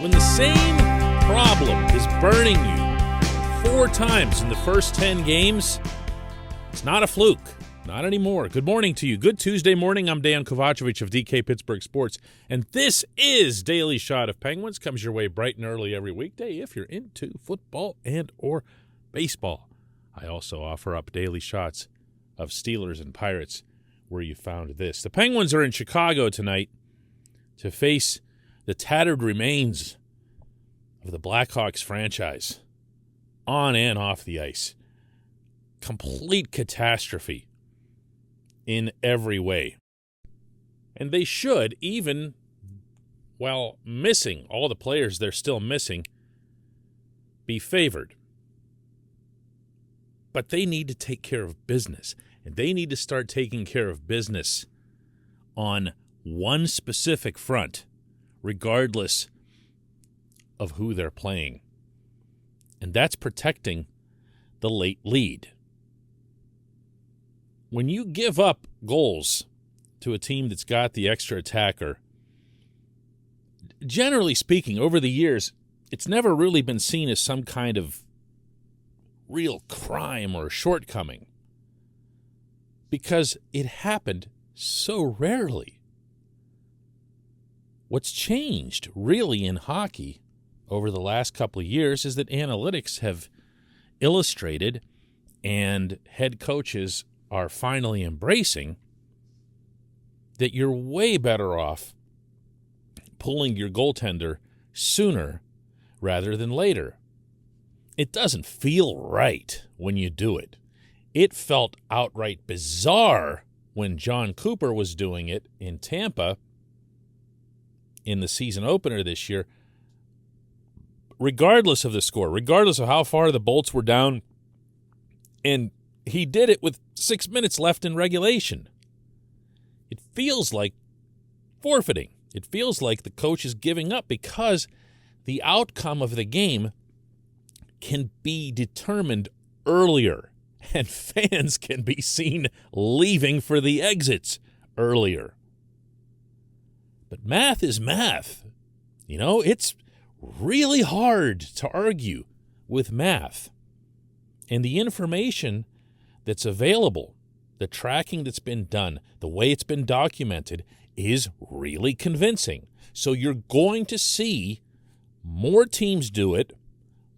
When the same problem is burning you 4 times in the first 10 games, it's not a fluke. Not anymore. Good morning to you. Good Tuesday morning. I'm Dejan Kovacevic of DK Pittsburgh Sports, and this is Daily Shot of Penguins. Comes your way bright and early every weekday if you're into football and or baseball. I also offer up daily shots of Steelers and Pirates where you found this. The Penguins are in Chicago tonight to face the tattered remains of the Blackhawks franchise on and off the ice. Complete catastrophe in every way. And they should, even while missing all the players they're still missing, be favored. But they need to take care of business, and they need to start taking care of business on one specific front, regardless of who they're playing. And that's protecting the late lead. When you give up goals to a team that's got the extra attacker, generally speaking, over the years, it's never really been seen as some kind of real crime or shortcoming because it happened so rarely. What's changed really in hockey over the last couple of years is that analytics have illustrated and head coaches are finally embracing that you're way better off pulling your goaltender sooner rather than later. It doesn't feel right when you do it. It felt outright bizarre when John Cooper was doing it in Tampa in the season opener this year, regardless of the score, regardless of how far the Bolts were down, and he did it with 6 minutes left in regulation. It feels like forfeiting. It feels like the coach is giving up because the outcome of the game can be determined earlier, and fans can be seen leaving for the exits earlier. But math is math. You know, it's really hard to argue with math. And the information that's available, the tracking that's been done, the way it's been documented is really convincing. So you're going to see more teams do it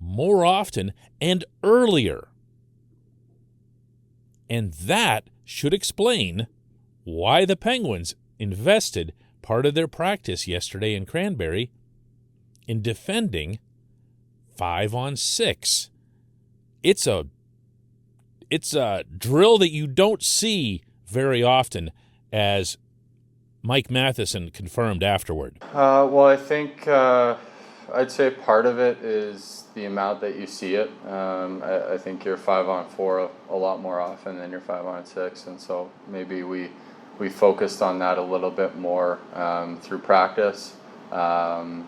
more often and earlier. And that should explain why the Penguins invested part of their practice yesterday in Cranberry in defending 5-on-6. It's a drill that you don't see very often, as Mike Matheson confirmed afterward. I think I'd say part of it is the amount that you see it. I think you're 5-on-4 a lot more often than you're 5-on-6, and so maybe we focused on that a little bit more through practice, and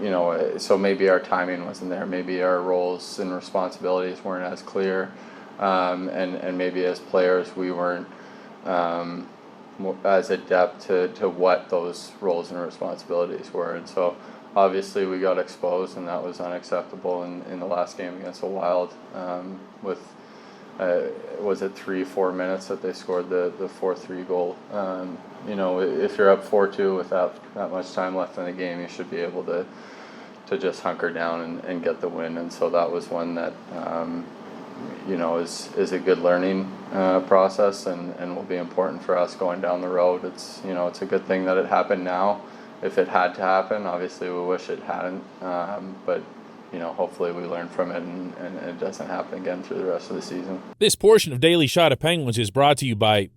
you know, so maybe our timing wasn't there. Maybe our roles and responsibilities weren't as clear, and maybe as players we weren't as adept to what those roles and responsibilities were. And so obviously we got exposed, and that was unacceptable in the last game against the Wild with was it 3-4 minutes that they scored the 4-3 goal. You know, if you're up 4-2 with that much time left in the game, you should be able to just hunker down and get the win. And so that was one that you know, is a good learning process and will be important for us going down the road. It's, you know, it's a good thing that it happened now. If it had to happen, obviously we wish it hadn't, but you know, hopefully we learn from it and it doesn't happen again through the rest of the season. This portion of Daily Shot of Penguins is brought to you by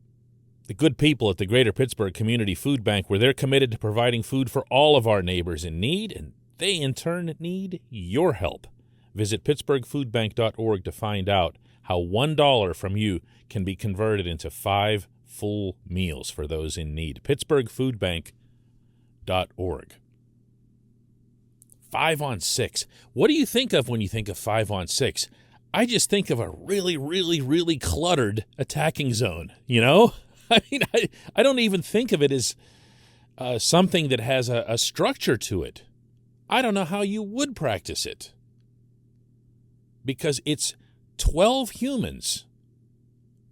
the good people at the Greater Pittsburgh Community Food Bank, where they're committed to providing food for all of our neighbors in need, and they in turn need your help. Visit pittsburghfoodbank.org to find out how $1 from you can be converted into 5 full meals for those in need. pittsburghfoodbank.org. 5-on-6. What do you think of when you think of 5-on-6? I just think of a really, really, really cluttered attacking zone, you know? I mean, I don't even think of it as something that has a structure to it, I don't know how you would practice it. Because it's 12 humans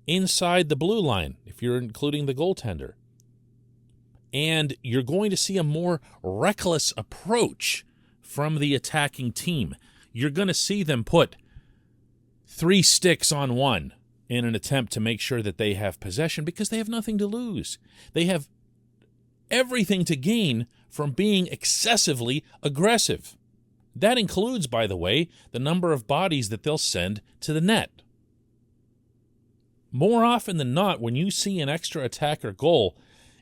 inside the blue line, if you're including the goaltender. And you're going to see a more reckless approach from the attacking team. You're going to see them put 3 sticks on one in an attempt to make sure that they have possession because they have nothing to lose. They have everything to gain from being excessively aggressive. That includes, by the way, the number of bodies that they'll send to the net. More often than not, when you see an extra attacker goal,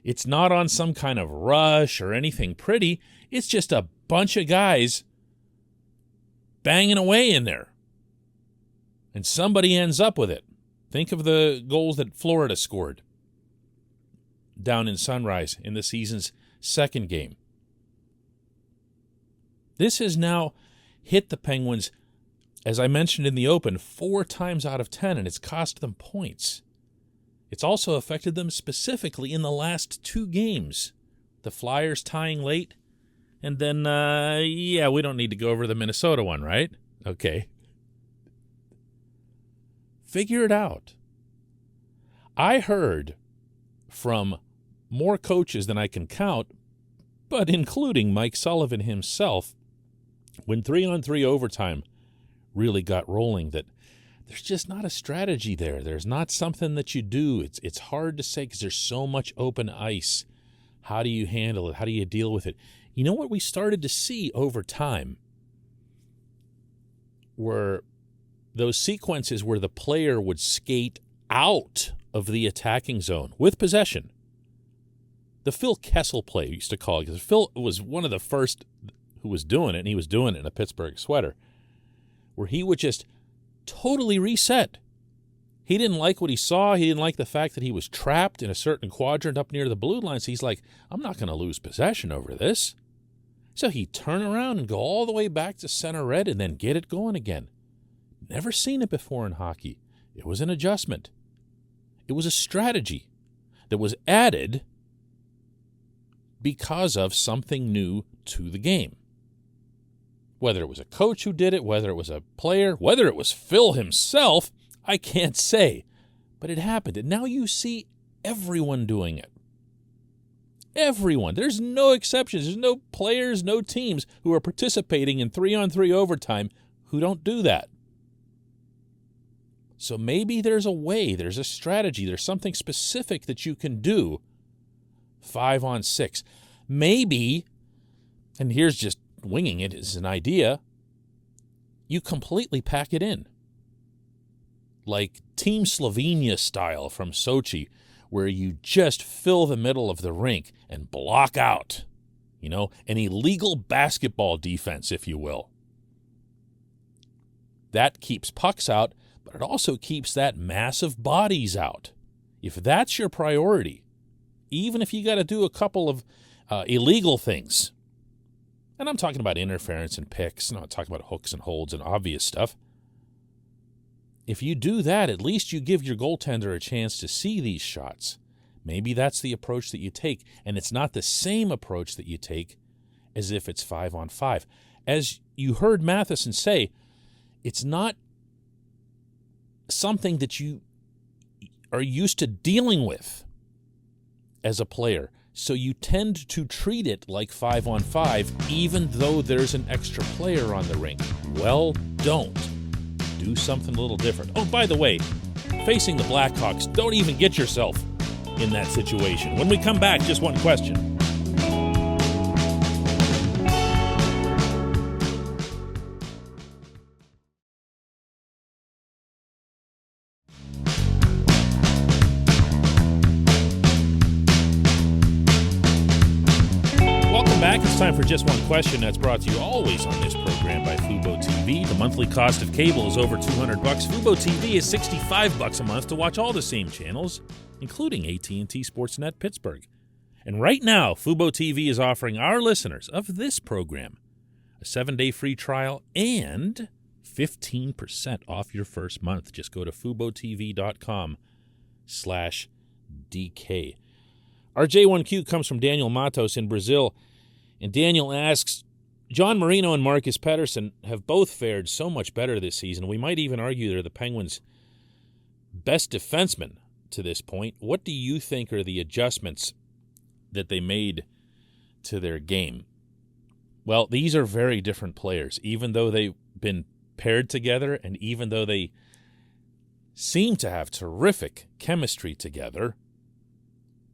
it's not on some kind of rush or anything pretty. It's just a bunch of guys banging away in there. And somebody ends up with it. Think of the goals that Florida scored down in Sunrise in the season's second game. This has now hit the Penguins, as I mentioned in the open, 4 times out of 10, and it's cost them points. It's also affected them specifically in the last 2 games. The Flyers tying late, and then, we don't need to go over the Minnesota one, right? Okay. Figure it out. I heard from more coaches than I can count, but including Mike Sullivan himself, when 3-on-3 overtime really got rolling, that there's just not a strategy there. There's not something that you do. It's hard to say because there's so much open ice. How do you handle it? How do you deal with it? You know what we started to see over time were those sequences where the player would skate out of the attacking zone with possession. The Phil Kessel play, used to call it, because Phil was one of the first who was doing it, and he was doing it in a Pittsburgh sweater, where he would just totally reset. He didn't like what he saw. He didn't like the fact that he was trapped in a certain quadrant up near the blue line. So he's like, I'm not going to lose possession over this. So he'd turn around and go all the way back to center red and then get it going again. Never seen it before in hockey. It was an adjustment. It was a strategy that was added because of something new to the game. Whether it was a coach who did it, whether it was a player, whether it was Phil himself, I can't say. But it happened, and now you see everyone doing it. Everyone. There's no exceptions. There's no players, no teams who are participating in 3-on-3 overtime who don't do that. So maybe there's a way, there's a strategy, there's something specific that you can do 5-on-6. Maybe, and here's just winging it as an idea, you completely pack it in. Like Team Slovenia style from Sochi, where you just fill the middle of the rink and block out, an illegal basketball defense, if you will. That keeps pucks out, but it also keeps that mass of bodies out. If that's your priority, even if you got to do a couple of illegal things, and I'm talking about interference and picks, I'm not talking about hooks and holds and obvious stuff. If you do that, at least you give your goaltender a chance to see these shots. Maybe that's the approach that you take, and it's not the same approach that you take as if it's 5-on-5. As you heard Matheson say, it's not something that you are used to dealing with as a player. So you tend to treat it like 5-on-5, even though there's an extra player on the rink. Well, don't. Do something a little different. Oh, by the way, facing the Blackhawks, don't even get yourself in that situation. When we come back, just one question. It's time for Just One Question. That's brought to you always on this program by Fubo TV. The monthly cost of cable is over $200. Fubo TV is $65 a month to watch all the same channels, including AT&T Sportsnet Pittsburgh. And right now, Fubo TV is offering our listeners of this program a 7-day free trial and 15% off your first month. Just go to FuboTV.com/DK. Our J1Q comes from Daniel Matos in Brazil, and Daniel asks, John Marino and Marcus Pettersson have both fared so much better this season. We might even argue they're the Penguins' best defensemen to this point. What do you think are the adjustments that they made to their game? Well, these are very different players, even though they've been paired together and even though they seem to have terrific chemistry together.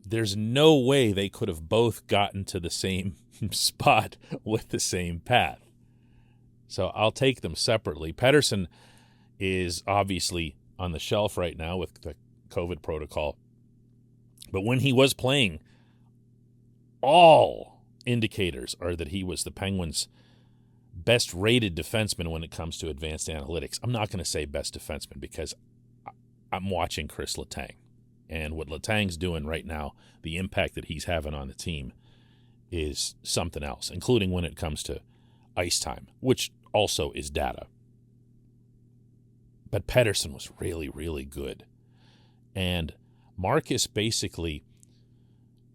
There's no way they could have both gotten to the same spot with the same path. So I'll take them separately. Pettersson is obviously on the shelf right now with the COVID protocol. But when he was playing, all indicators are that he was the Penguins' best-rated defenseman when it comes to advanced analytics. I'm not going to say best defenseman because I'm watching Chris Letang. And what Letang's doing right now, the impact that he's having on the team is something else, including when it comes to ice time, which also is data. But Pettersson was really, really good. And Marcus basically,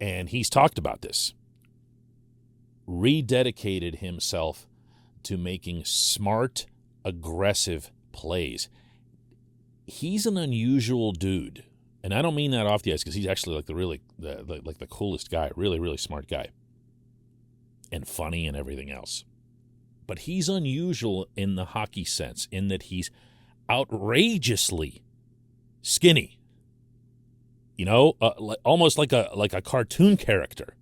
and he's talked about this, rededicated himself to making smart, aggressive plays. He's an unusual dude. And I don't mean that off the ice because he's actually like the coolest guy, really, really smart guy. And funny and everything else. But he's unusual in the hockey sense, in that he's outrageously skinny. You know, almost like a cartoon character.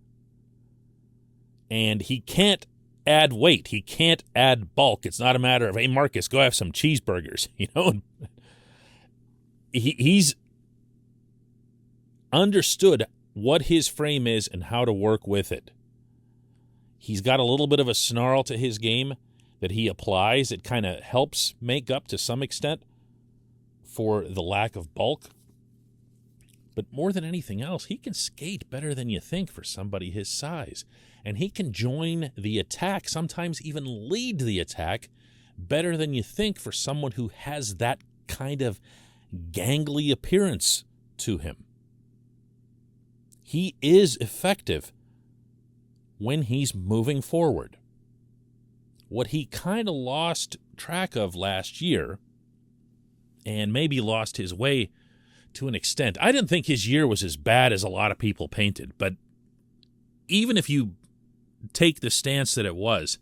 And he can't add weight. He can't add bulk. It's not a matter of, hey, Marcus, go have some cheeseburgers. You know, he's understood what his frame is and how to work with it. He's got a little bit of a snarl to his game that he applies. It kind of helps make up to some extent for the lack of bulk. But more than anything else, he can skate better than you think for somebody his size. And he can join the attack, sometimes even lead the attack, better than you think for someone who has that kind of gangly appearance to him. He is effective when he's moving forward. What he kind of lost track of last year, and maybe lost his way to an extent. I didn't think his year was as bad as a lot of people painted, but even if you take the stance that it was,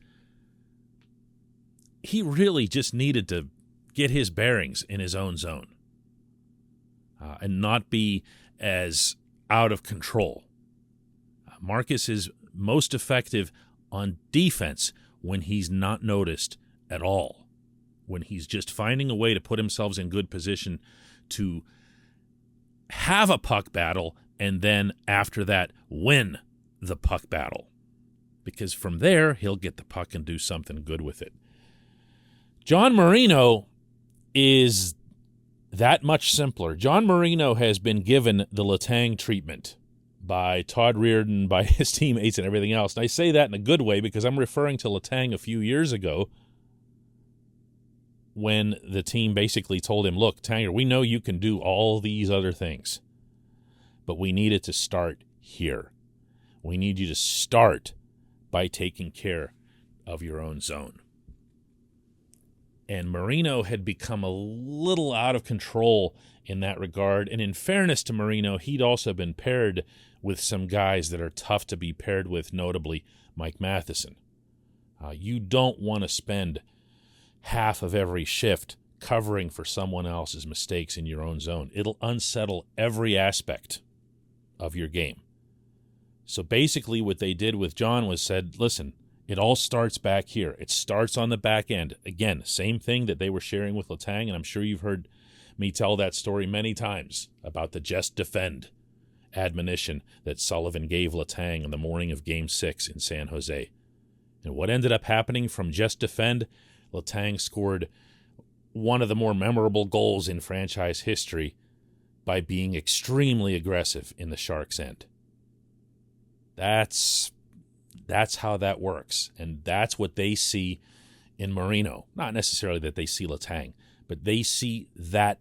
he really just needed to get his bearings in his own zone and not be as out of control. Marcus is most effective on defense when he's not noticed at all, when he's just finding a way to put himself in good position to have a puck battle and then after that win the puck battle. Because from there, he'll get the puck and do something good with it. John Marino is that much simpler. John Marino has been given the Letang treatment by Todd Reardon, by his teammates and everything else. And I say that in a good way because I'm referring to Letang a few years ago when the team basically told him, look, Tanger, we know you can do all these other things, but we need it to start here. We need you to start by taking care of your own zone. And Marino had become a little out of control in that regard. And in fairness to Marino, he'd also been paired with some guys that are tough to be paired with, notably Mike Matheson. You don't want to spend half of every shift covering for someone else's mistakes in your own zone. It'll unsettle every aspect of your game. So basically what they did with John was said, listen, it all starts back here. It starts on the back end. Again, same thing that they were sharing with Letang, and I'm sure you've heard me tell that story many times about the just defend admonition that Sullivan gave Letang on the morning of Game 6 in San Jose. And what ended up happening from just defend, Letang scored one of the more memorable goals in franchise history by being extremely aggressive in the Sharks' end. That's how that works, and that's what they see in Marino. Not necessarily that they see Letang, but they see that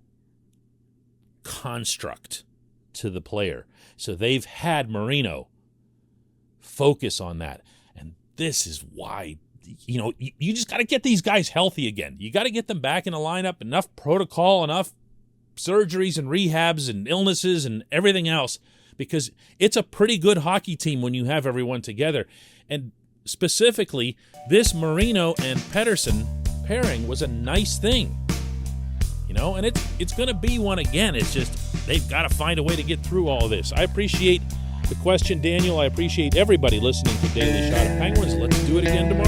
construct to the player. So they've had Marino focus on that. And this is why, you just got to get these guys healthy again. You got to get them back in the lineup, enough protocol, enough surgeries and rehabs and illnesses and everything else, because it's a pretty good hockey team when you have everyone together. And specifically, this Marino and Pettersson pairing was a nice thing. And it's going to be one again. It's just they've got to find a way to get through all of this. I appreciate the question, Daniel. I appreciate everybody listening to Daily Shot of Penguins. Let's do it again tomorrow.